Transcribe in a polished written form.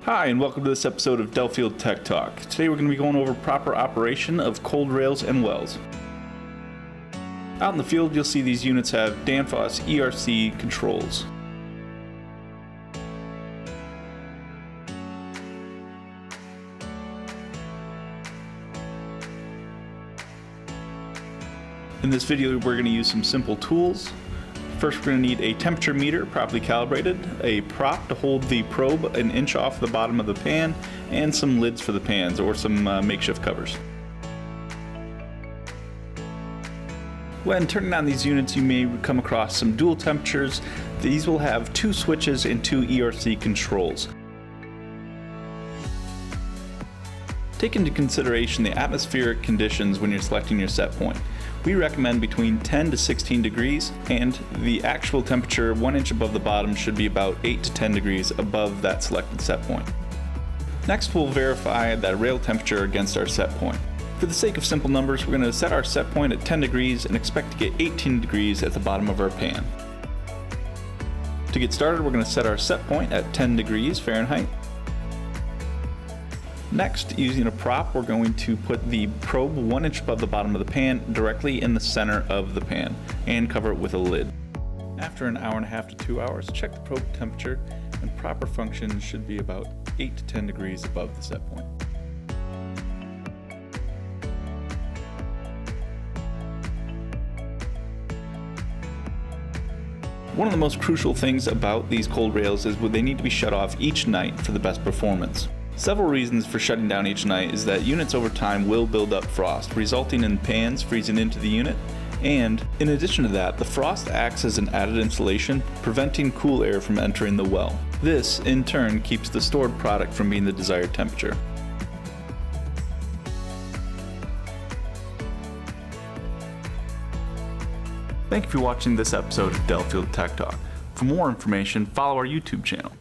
Hi, and welcome to this episode of Delfield Tech Talk. Today we're going to be going over proper operation of cold rails and wells. Out in the field, you'll see these units have Danfoss ERC controls. In this video, we're going to use some simple tools. First, we're going to need a temperature meter properly calibrated, a prop to hold the probe an inch off the bottom of the pan, and some lids for the pans or some makeshift covers. When turning on these units, you may come across some dual temperatures. These will have 2 switches and 2 ERC controls. Take into consideration the atmospheric conditions when you're selecting your set point. We recommend between 10 to 16 degrees, and the actual temperature 1 inch above the bottom should be about 8 to 10 degrees above that selected set point. Next, we'll verify that rail temperature against our set point. For the sake of simple numbers, we're going to set our set point at 10 degrees and expect to get 18 degrees at the bottom of our pan. To get started, we're going to set our set point at 10 degrees Fahrenheit. Next, using a prop, we're going to put the probe 1 inch above the bottom of the pan directly in the center of the pan and cover it with a lid. After an hour and a half to 2 hours, check the probe temperature, and proper function should be about 8 to 10 degrees above the set point. One of the most crucial things about these cold rails is they need to be shut off each night for the best performance. Several reasons for shutting down each night is that units over time will build up frost, resulting in pans freezing into the unit, and in addition to that, the frost acts as an added insulation, preventing cool air from entering the well. This, in turn, keeps the stored product from being the desired temperature. Thank you for watching this episode of Delfield Tech Talk. For more information, follow our YouTube channel.